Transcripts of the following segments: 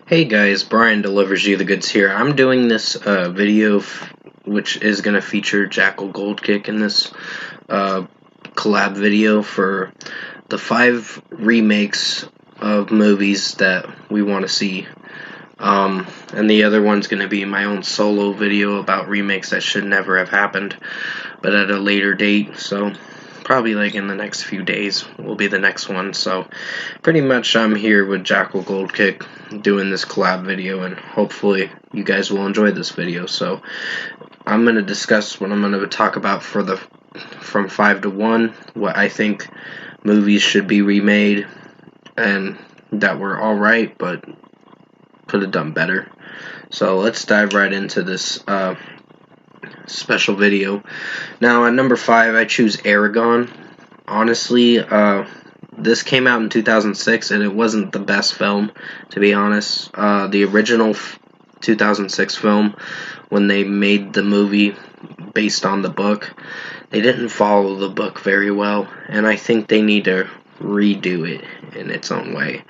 Hey guys, Brian delivers you the goods here. I'm doing this video which is going to feature Jackal Gold Kick in this uh, collab video for the 5 remakes of movies that we want to see. And the other one's going to be my own solo video about remakes that should never have happened, but at a later date. So probably like in the next few days will be the next one. So pretty much I'm here with Jackal Gold Kick doing this collab video, and hopefully you guys will enjoy this video. So I'm going to discuss what I'm going to talk about for the from 5 to 1, what I think movies should be remade and that were alright but could have done better. So let's dive right into this special video. Now at number 5 I choose Aragon. Honestly, this came out in 2006 and it wasn't the best film, to be honest. The original 2006 film, when they made the movie based on the book, they didn't follow the book very well, and I think they need to redo it in its own way.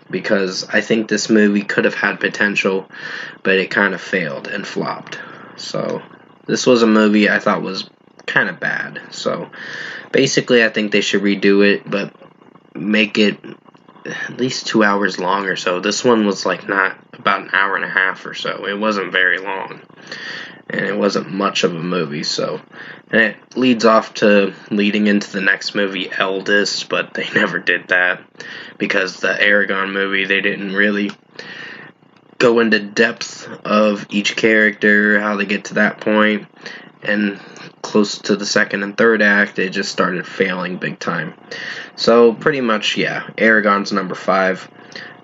Because I think this movie could have had potential, but it kind of failed and flopped. So this was a movie I thought was kind of bad. So basically I think they should redo it, but make it at least 2 hours long or so. This one was like not about an hour and a half or so. It wasn't very long, and it wasn't much of a movie. So, and it leads off to leading into the next movie, Eldest, but they never did that because the Aragon movie, they didn't really go into depth of each character, how they get to that point, and close to the second and third act, it just started failing big time. So pretty much, yeah, Aragon's number 5.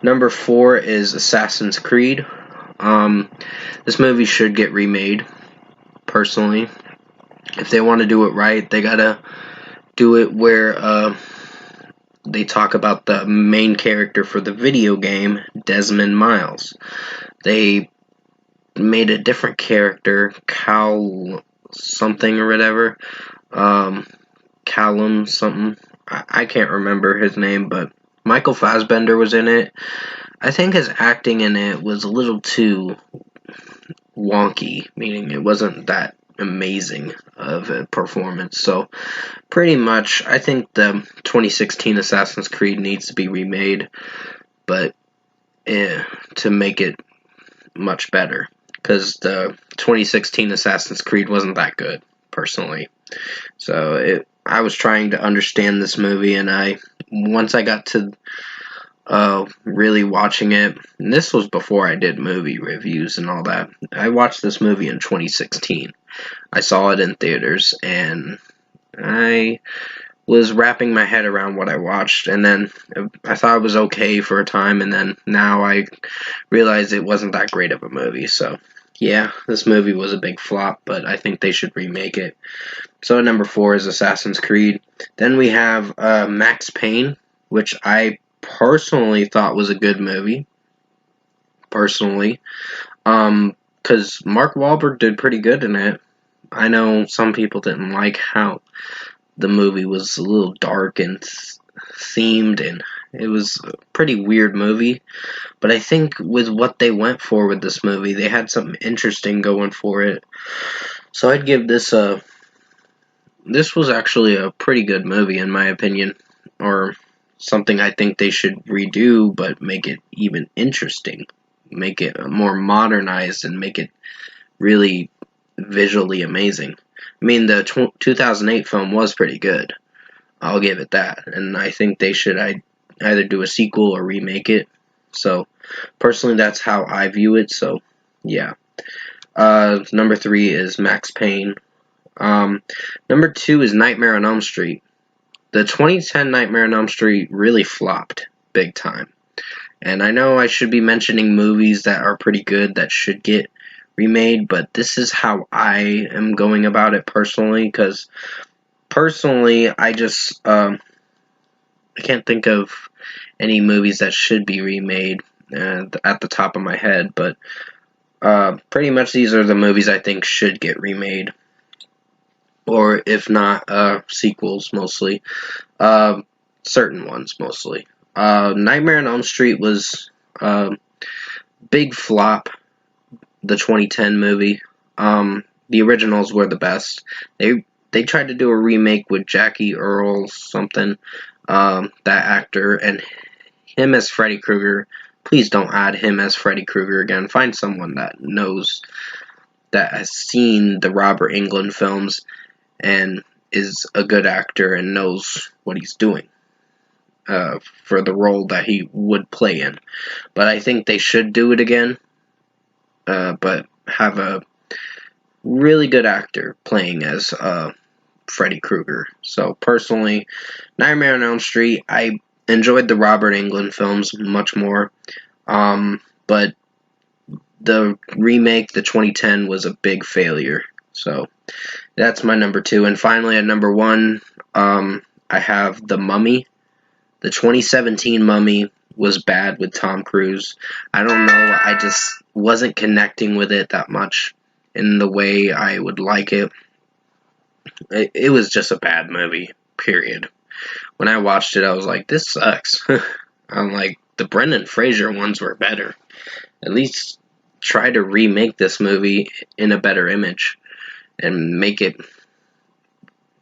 Number 4 is Assassin's Creed. This movie should get remade, personally. If they want to do it right, they gotta do it where they talk about the main character for the video game, Desmond Miles. They made a different character, Cal something or whatever, Callum something. I can't remember his name, but Michael Fassbender was in it. I think his acting in it was a little too wonky, meaning it wasn't that amazing of a performance. So pretty much I think the 2016 Assassin's Creed needs to be remade, but to make it much better, because the 2016 Assassin's Creed wasn't that good, personally. So I was trying to understand this movie, and once I got to really watching it, and this was before I did movie reviews and all that, I watched this movie in 2016. I saw it in theaters, and I was wrapping my head around what I watched, and then I thought it was okay for a time, and then now I realized it wasn't that great of a movie. So yeah, this movie was a big flop, but I think they should remake it. So number 4 is Assassin's Creed. Then we have Max Payne, which I personally thought was a good movie, personally, because Mark Wahlberg did pretty good in it. I know some people didn't like how the movie was a little dark and themed, and it was a pretty weird movie, but I think with what they went for with this movie, they had something interesting going for it. So I'd give this this was actually a pretty good movie in my opinion, or something I think they should redo, but make it even interesting, make it more modernized, and make it really visually amazing. I mean, the 2008 film was pretty good. I'll give it that. And I think they should either do a sequel or remake it. So, personally, that's how I view it. So, yeah. Number 3 is Max Payne. Number 2 is Nightmare on Elm Street. The 2010 Nightmare on Elm Street really flopped big time. And I know I should be mentioning movies that are pretty good that should get remade, but this is how I am going about it personally, because personally I just I can't think of any movies that should be remade at the top of my head, but pretty much these are the movies I think should get remade, or if not sequels, mostly certain ones mostly. Nightmare on Elm Street was Um, Big flop, the 2010 movie. The originals were the best. They tried to do a remake with Jackie Earl something, that actor, and him as Freddy Krueger. Please don't add him as Freddy Krueger again. Find someone that knows, that has seen the Robert Englund films and is a good actor and knows what he's doing, for the role that he would play in. But I think they should do it again, but have a really good actor playing as Freddy Krueger. So personally, Nightmare on Elm Street, I enjoyed the Robert Englund films much more, but the remake, the 2010, was a big failure. So that's my number 2. And finally, at number 1, I have The Mummy. The 2017 Mummy was bad with Tom Cruise. I don't know, I just wasn't connecting with it that much in the way I would like it. It was just a bad movie, period. When I watched it, I was like, this sucks. I'm like, the Brendan Fraser ones were better. At least try to remake this movie in a better image and make it,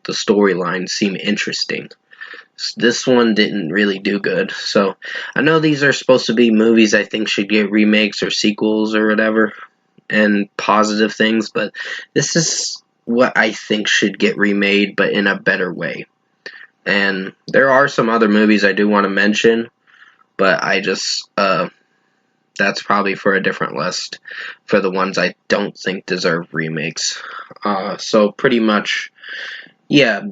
the storyline, seem interesting. This one didn't really do good. So I know these are supposed to be movies I think should get remakes or sequels or whatever, and positive things, but this is what I think should get remade, but in a better way. And there are some other movies I do want to mention, but I just, that's probably for a different list, for the ones I don't think deserve remakes. So pretty much, yeah,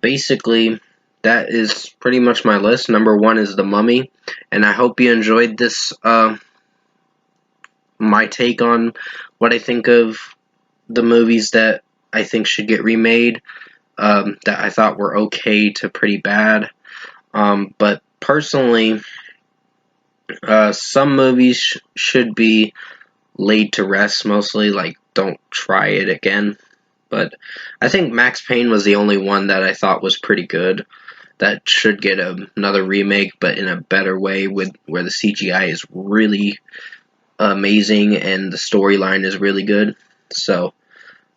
basically, that is pretty much my list. Number 1 is The Mummy, and I hope you enjoyed this, my take on what I think of the movies that I think should get remade, that I thought were okay to pretty bad. But personally, some movies should be laid to rest, mostly, like, don't try it again. But I think Max Payne was the only one that I thought was pretty good, that should get another remake, but in a better way, with where the CGI is really amazing and the storyline is really good. So,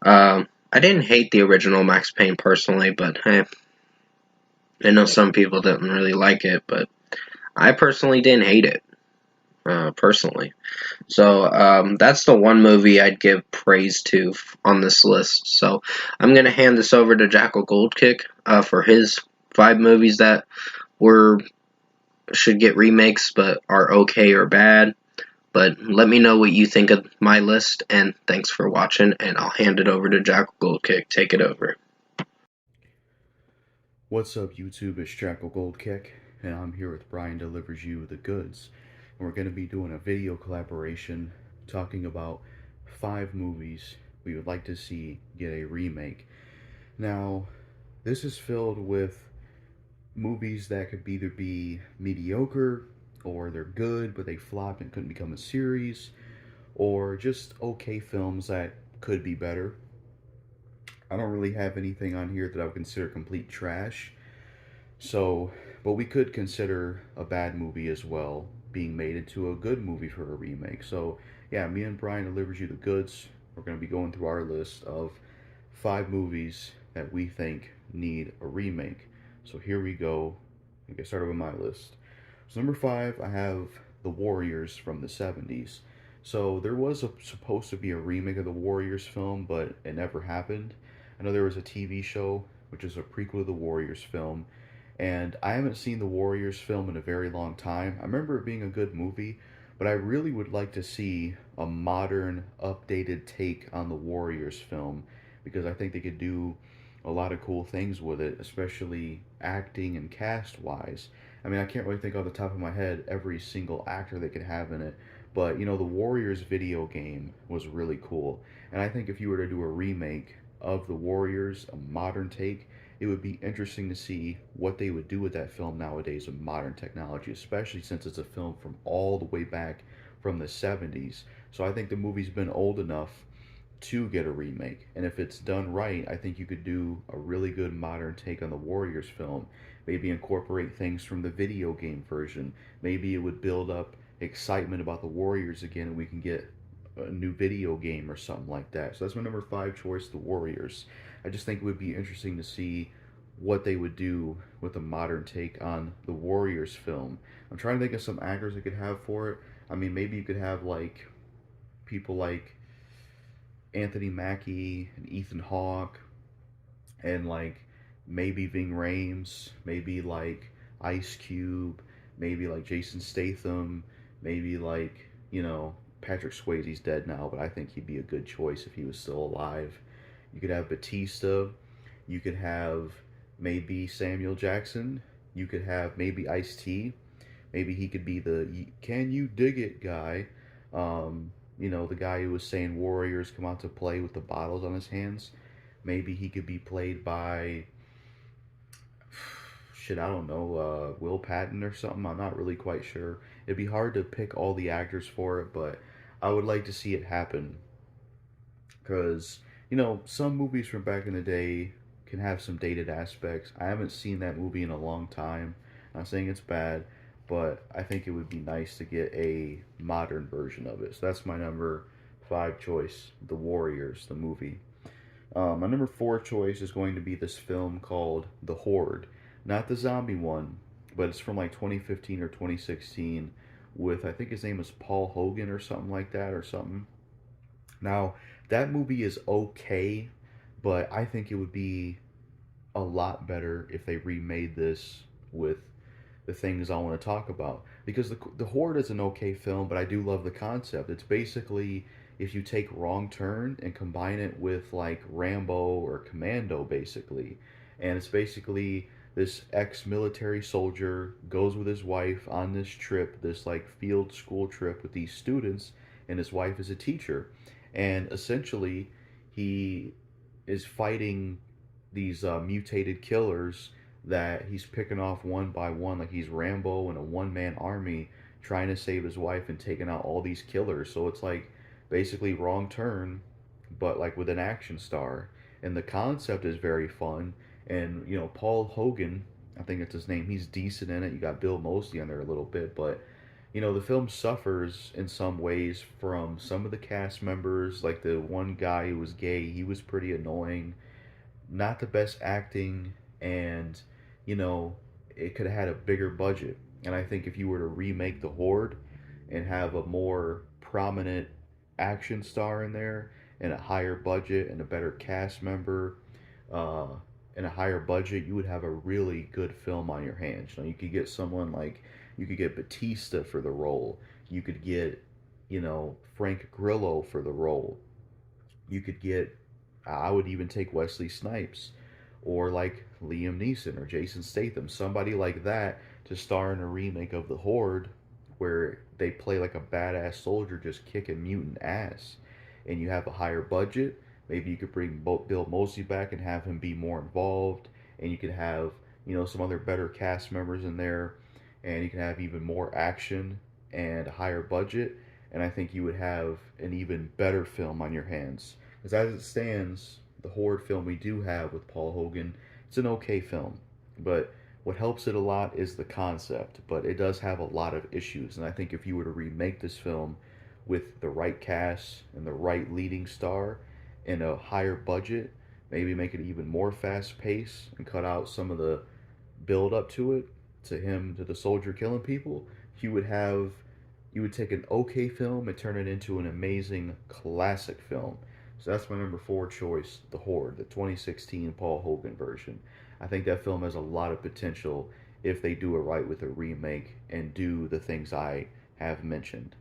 I didn't hate the original Max Payne personally, but I know some people didn't really like it, but I personally didn't hate it, personally. So, that's the one movie I'd give praise to on this list. So, I'm going to hand this over to Jackal Goldkick, for his 5 movies that were should get remakes but are okay or bad. But let me know what you think of my list, and thanks for watching, and I'll hand it over to Jackal Goldkick. Take it over. What's up, YouTube? It's Jackal Goldkick, and I'm here with Brian Delivers You the Goods. And we're going to be doing a video collaboration talking about 5 movies we would like to see get a remake. Now, this is filled with movies that could either be mediocre, or they're good but they flopped and couldn't become a series, or just okay films that could be better. I don't really have anything on here that I would consider complete trash. So, but we could consider a bad movie as well being made into a good movie for a remake. So, yeah, me and Brian delivers you the goods. We're going to be going through our list of 5 movies that we think need a remake. So here we go. We get started with my list. So number 5, I have The Warriors from the 70s. So there was supposed to be a remake of the Warriors film, but it never happened. I know there was a TV show, which is a prequel to the Warriors film, and I haven't seen the Warriors film in a very long time. I remember it being a good movie, but I really would like to see a modern, updated take on the Warriors film, because I think they could do a lot of cool things with it, especially acting and cast wise. I mean, I can't really think off the top of my head every single actor they could have in it, but the Warriors video game was really cool, and I think if you were to do a remake of the Warriors, a modern take, it would be interesting to see what they would do with that film nowadays with modern technology, especially since it's a film from all the way back from the 70s. So I think the movie's been old enough to get a remake. And if it's done right, I think you could do a really good modern take on the Warriors film. Maybe incorporate things from the video game version. Maybe it would build up excitement about the Warriors again, and we can get a new video game or something like that. So that's my number five choice, the Warriors. I just think it would be interesting to see what they would do with a modern take on the Warriors film. I'm trying to think of some actors I could have for it. I mean, maybe you could have like people like Anthony Mackie and Ethan Hawke and like maybe Ving Rhames, maybe like Ice Cube, maybe like Jason Statham, maybe like, Patrick Swayze's dead now, but I think he'd be a good choice if he was still alive. You could have Batista, you could have maybe Samuel Jackson, you could have maybe Ice-T. Maybe he could be the "Can you dig it" guy. The guy who was saying Warriors come out to play with the bottles on his hands. Maybe he could be played by shit, I don't know, Will Patton or something. I'm not really quite sure. It'd be hard to pick all the actors for it, but I would like to see it happen because some movies from back in the day can have some dated aspects. I haven't seen that movie in a long time. I'm not saying it's bad, but I think it would be nice to get a modern version of it. So that's my number five choice, The Warriors, the movie. My number four choice is going to be this film called The Horde. Not the zombie one, but it's from like 2015 or 2016 with, I think his name is Paul Hogan or something like that or something. Now, that movie is okay, but I think it would be a lot better if they remade this with the things I want to talk about. Because the Horde is an okay film, but I do love the concept. It's basically if you take Wrong Turn and combine it with like Rambo or Commando, basically. And it's basically this ex-military soldier goes with his wife on this trip, this like field school trip with these students, and his wife is a teacher. And essentially, he is fighting these mutated killers that he's picking off one by one, like he's Rambo in a one-man army trying to save his wife and taking out all these killers. So it's like basically Wrong Turn, but like with an action star. And the concept is very fun. And Paul Hogan, I think it's his name. He's decent in it. You got Bill Moseley on there a little bit, but the film suffers in some ways from some of the cast members. Like the one guy who was gay, he was pretty annoying. Not the best acting, and you know, it could have had a bigger budget. And I think if you were to remake The Horde and have a more prominent action star in there and a higher budget and a better cast member uh, and a higher budget, you would have a really good film on your hands. You could get someone like you could get Batista for the role. You could get Frank Grillo for the role. You could get I would even take Wesley Snipes or like Liam Neeson or Jason Statham, somebody like that to star in a remake of The Horde where they play like a badass soldier just kicking mutant ass. And you have a higher budget. Maybe you could bring Bill Moseley back and have him be more involved. And you could have, some other better cast members in there. And you can have even more action and a higher budget. And I think you would have an even better film on your hands. Because as it stands, the Horde film we do have with Paul Hogan, it's an okay film. But what helps it a lot is the concept. But it does have a lot of issues. And I think if you were to remake this film with the right cast and the right leading star and a higher budget, maybe make it even more fast paced and cut out some of the build up to it, to the soldier killing people, you would take an okay film and turn it into an amazing classic film. So that's my number four choice, The Horde, the 2016 Paul Hogan version. I think that film has a lot of potential if they do it right with a remake and do the things I have mentioned.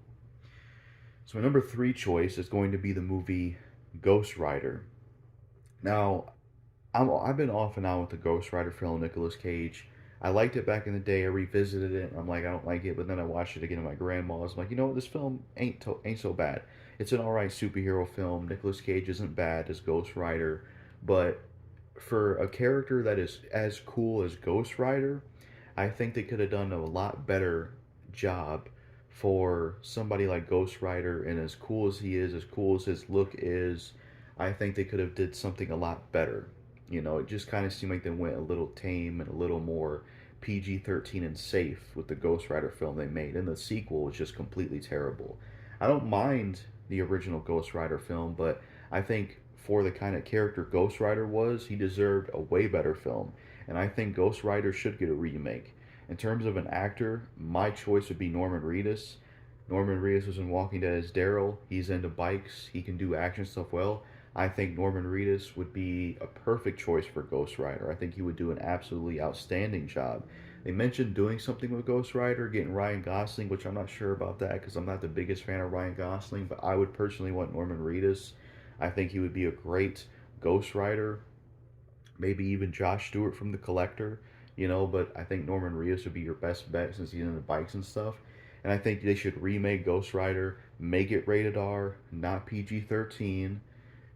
So my number three choice is going to be the movie Ghost Rider. Now, I've been off and on with the Ghost Rider film, Nicolas Cage. I liked it back in the day. I revisited it. I'm like, I don't like it, but then I watched it again at my grandma's. I'm like, you know what? This film ain't so bad. It's an alright superhero film. Nicolas Cage isn't bad as Ghost Rider, but for a character that is as cool as Ghost Rider, I think they could have done a lot better job for somebody like Ghost Rider. And as cool as he is, as cool as his look is, I think they could have did something a lot better. It just kind of seemed like they went a little tame and a little more PG-13 and safe with the Ghost Rider film they made, and the sequel was just completely terrible. I don't mind the original Ghost Rider film, but I think for the kind of character Ghost Rider was, he deserved a way better film. And I think Ghost Rider should get a remake. In terms of an actor, my choice would be Norman Reedus. Norman Reedus was in Walking Dead as Daryl. He's into bikes. He can do action stuff well. I think Norman Reedus would be a perfect choice for Ghost Rider. I think he would do an absolutely outstanding job. They mentioned doing something with Ghost Rider, getting Ryan Gosling, which I'm not sure about that because I'm not the biggest fan of Ryan Gosling, but I would personally want Norman Reedus. I think he would be a great Ghost Rider. Maybe even Josh Stewart from The Collector, but I think Norman Reedus would be your best bet since he's into bikes and stuff. And I think they should remake Ghost Rider, make it rated R, not PG-13,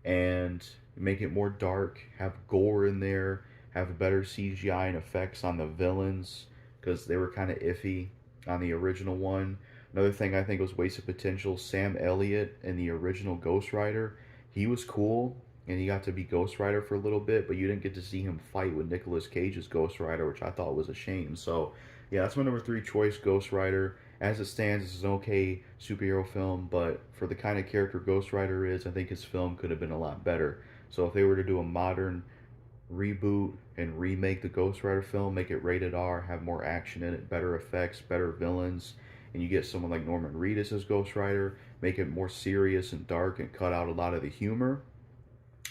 and make it more dark, have gore in there, have better CGI and effects on the villains because they were kind of iffy on the original one. Another thing I think was wasted potential, Sam Elliott in the original Ghost Rider, he was cool and he got to be Ghost Rider for a little bit, but you didn't get to see him fight with Nicolas Cage's Ghost Rider, which I thought was a shame. So, yeah, that's my number three choice, Ghost Rider. As it stands, it's an okay superhero film, but for the kind of character Ghost Rider is, I think his film could have been a lot better. So if they were to do a modern reboot and remake the Ghost Rider film, make it rated R, have more action in it, better effects, better villains, and you get someone like Norman Reedus as Ghost Rider, make it more serious and dark and cut out a lot of the humor,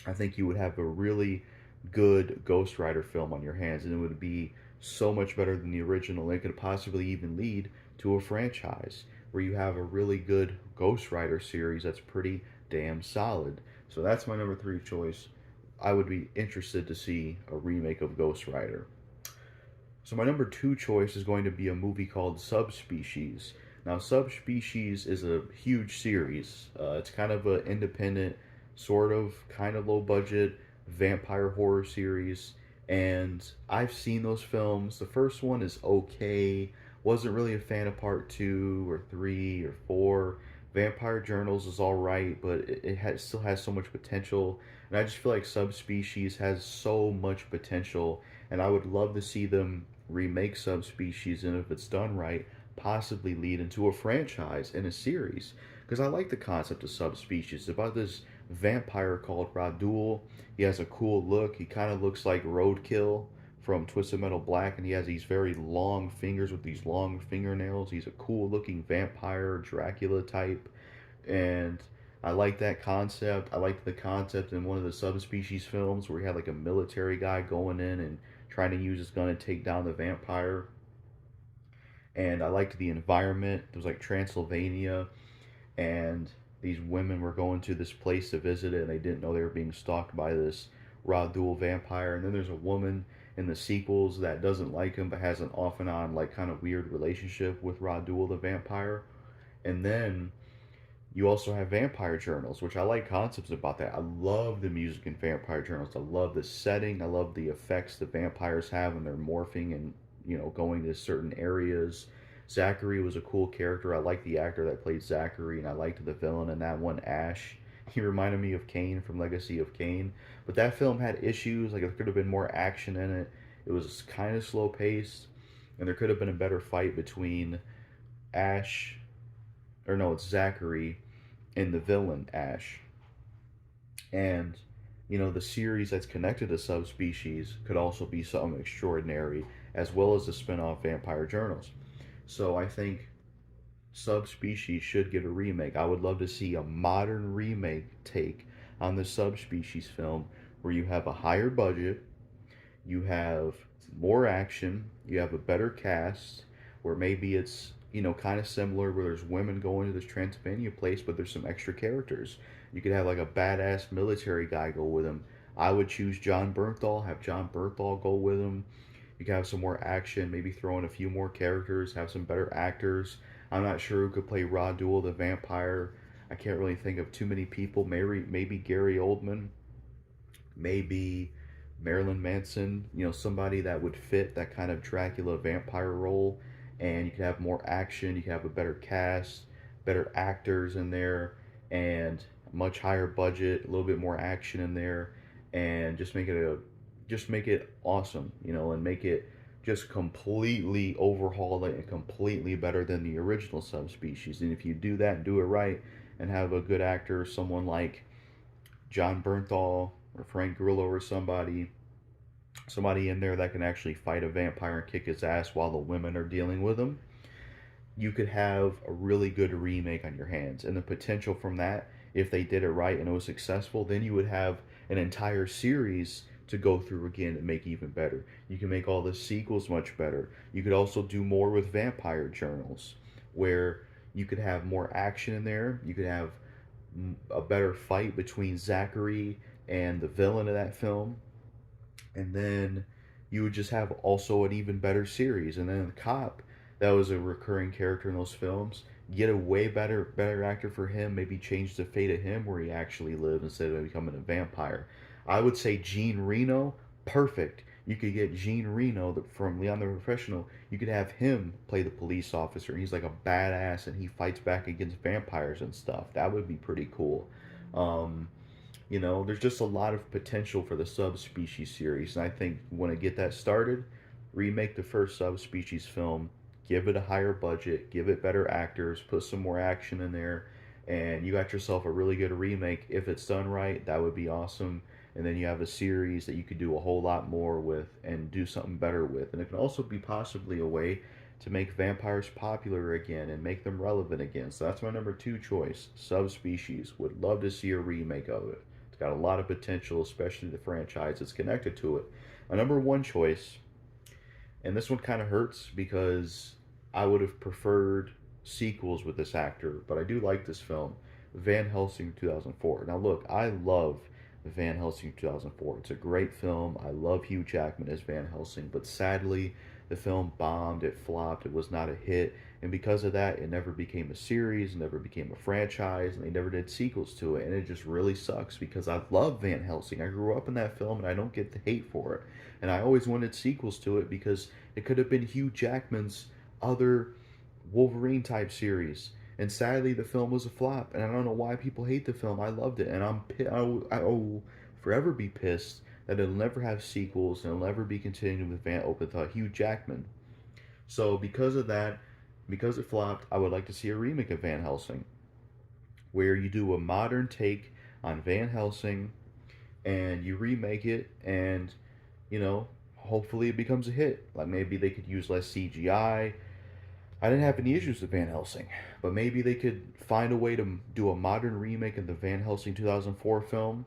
I think you would have a really good Ghost Rider film on your hands, and it would be so much better than the original. It could possibly even lead to a franchise where you have a really good Ghost Rider series that's pretty damn solid. So that's my number three choice. I would be interested to see a remake of Ghost Rider. So my number two choice is going to be a movie called Subspecies. Now, Subspecies is a huge series. It's kind of an independent, sort of, kind of low budget vampire horror series. And I've seen those films. The first one is okay. Wasn't really a fan of part two or three or four. Vampire Journals is all right, but still has so much potential. And I just feel like Subspecies has so much potential. And I would love to see them remake Subspecies, and if it's done right, possibly lead into a franchise and a series. Because I like the concept of Subspecies. It's about this vampire called Radul. He has a cool look. He kind of looks like Roadkill from Twisted Metal Black, and he has these very long fingers with these long fingernails. He's a cool looking vampire, Dracula type, and I like that concept. I liked the concept in one of the Subspecies films where he had like a military guy going in and trying to use his gun and take down the vampire. And I liked the environment. It was like Transylvania, and these women were going to this place to visit it, and they didn't know they were being stalked by this Radul vampire. And then there's a woman in the sequels that doesn't like him but has an off and on like kind of weird relationship with Radul the vampire. And then you also have Vampire Journals, which I like concepts about that. I love the music in Vampire Journals. I love the setting. I love the effects the vampires have when they're morphing and going to certain areas. Zachary was a cool character. I liked the actor that played Zachary, and I liked the villain in that one, Ash. He reminded me of Kane from Legacy of Kane. But that film had issues. Like, there could have been more action in it. It was kind of slow paced, and there could have been a better fight between Ash, or no, it's Zachary, and the villain, Ash. And, the series that's connected to Subspecies could also be something extraordinary, as well as the spin off Vampire Journals. So I think Subspecies should get a remake. I would love to see a modern remake take on the Subspecies film where you have a higher budget, you have more action, you have a better cast, where maybe it's, kind of similar where there's women going to this Transylvania place, but there's some extra characters. You could have like a badass military guy go with him. I would choose John Bernthal, have John Bernthal go with him. You can have some more action, maybe throw in a few more characters, have some better actors. I'm not sure who could play Radul the vampire. I can't really think of too many people. Maybe Gary Oldman, maybe Marilyn Manson. Somebody that would fit that kind of Dracula vampire role. And you could have more action. You could have a better cast, better actors in there, and much higher budget, a little bit more action in there, and just make it awesome, and make it just completely overhaul it and completely better than the original subspecies. And if you do that and do it right and have a good actor, someone like John Bernthal or Frank Grillo or somebody in there that can actually fight a vampire and kick his ass while the women are dealing with him, you could have a really good remake on your hands. And the potential from that, if they did it right and it was successful, then you would have an entire series to go through again and make even better. You can make all the sequels much better. You could also do more with vampire journals, where you could have more action in there. You could have a better fight between Zachary and the villain of that film, and then you would just have also an even better series. And then the cop that was a recurring character in those films, get a way better actor for him, maybe change the fate of him where he actually lives instead of becoming a vampire. I would say Gene Reno, perfect. You could get Gene Reno from Leon the Professional. You could have him play the police officer. He's like a badass and he fights back against vampires and stuff. That would be pretty cool. Um, there's just a lot of potential for the subspecies series, and I think when I get that started, remake the first subspecies film, give it a higher budget, give it better actors, put some more action in there, and you got yourself a really good remake. If it's done right, that would be awesome. And then you have a series that you could do a whole lot more with and do something better with. And it can also be possibly a way to make vampires popular again and make them relevant again. So that's my number two choice, subspecies. Would love to see a remake of it. It's got a lot of potential, especially the franchise that's connected to it. My number one choice, and this one kind of hurts because I would have preferred sequels with this actor, but I do like this film, Van Helsing 2004. Now, look, I love Van Helsing 2004. It's a great film. I love Hugh Jackman as Van Helsing, but sadly, the film bombed, it flopped, it was not a hit, and because of that, it never became a series, never became a franchise, and they never did sequels to it, and it just really sucks because I love Van Helsing. I grew up in that film, and I don't get the hate for it, and I always wanted sequels to it because it could have been Hugh Jackman's other Wolverine type series. And sadly, the film was a flop, and I don't know why people hate the film. I loved it, and I will forever be pissed that it'll never have sequels and it'll never be continued with Hugh Jackman. So because of that, because it flopped, I would like to see a remake of Van Helsing, where you do a modern take on Van Helsing, and you remake it, and hopefully it becomes a hit. Like maybe they could use less CGI. I didn't have any issues with Van Helsing, but maybe they could find a way to do a modern remake of the Van Helsing 2004 film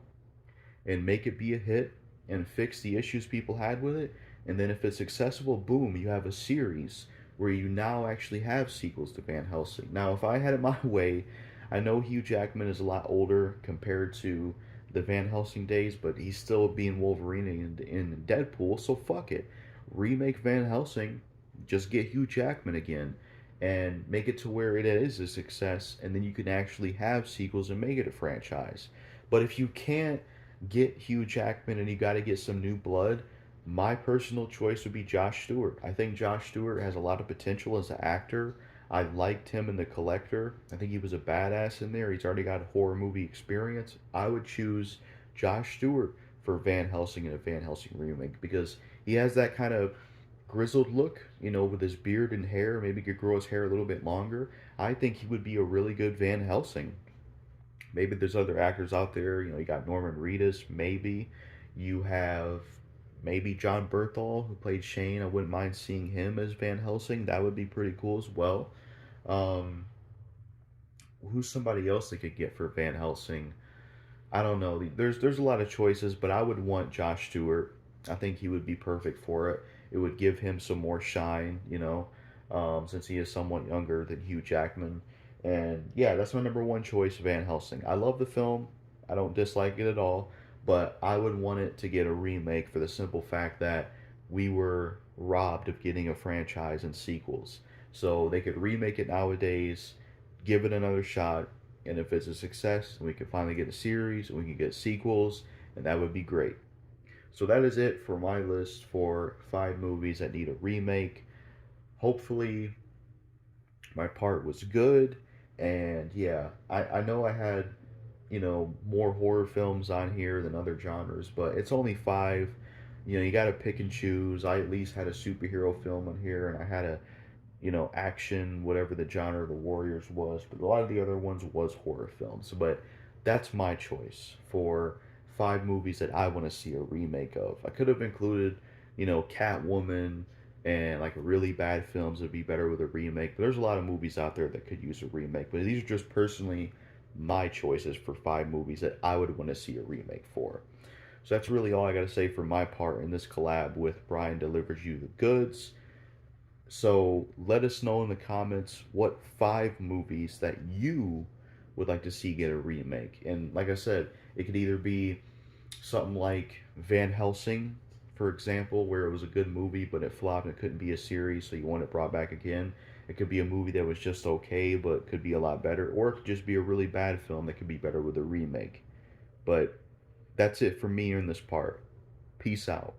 and make it be a hit and fix the issues people had with it. And then if it's successful, boom, you have a series where you now actually have sequels to Van Helsing. Now, if I had it my way, I know Hugh Jackman is a lot older compared to the Van Helsing days, but he's still being Wolverine in Deadpool, so fuck it. Remake Van Helsing, just get Hugh Jackman again and make it to where it is a success, and then you can actually have sequels and make it a franchise. But if you can't get Hugh Jackman and you got to get some new blood, my personal choice would be Josh Stewart. I think Josh Stewart has a lot of potential as an actor. I liked him in The Collector. I think he was a badass in there. He's already got horror movie experience. I would choose Josh Stewart for Van Helsing in a Van Helsing remake because he has that kind of grizzled look, with his beard and hair. Maybe he could grow his hair a little bit longer. I think he would be a really good Van Helsing. Maybe there's other actors out there. You got Norman Reedus. Maybe you have maybe John Berthal who played Shane. I wouldn't mind seeing him as Van Helsing. That would be pretty cool as well. Um, who's somebody else they could get for Van Helsing? I don't know. There's a lot of choices, but I would want Josh Stewart. I think he would be perfect for it. It would give him some more shine, since he is somewhat younger than Hugh Jackman. And yeah, that's my number one choice, Van Helsing. I love the film. I don't dislike it at all, but I would want it to get a remake for the simple fact that we were robbed of getting a franchise and sequels. So they could remake it nowadays, give it another shot, and if it's a success, we can finally get a series, we can get sequels, and that would be great. So that is it for my list for 5 movies that need a remake. Hopefully, my part was good. And yeah, I know I had, more horror films on here than other genres, but it's only 5. You got to pick and choose. I at least had a superhero film on here, and I had a action, whatever the genre of the Warriors was, but a lot of the other ones was horror films. But that's my choice for five movies that I want to see a remake of. I could have included, Catwoman and like really bad films that would be better with a remake. But there's a lot of movies out there that could use a remake. But these are just personally my choices for five movies that I would want to see a remake for. So that's really all I got to say for my part in this collab with Brian Delivers You the Goods. So let us know in the comments what five movies that you would like to see get a remake. And like I said, it could either be something like Van Helsing, for example, where it was a good movie but it flopped and it couldn't be a series, so you want it brought back again. It could be a movie that was just okay but could be a lot better, or it could just be a really bad film that could be better with a remake. But that's it for me in this part. Peace out.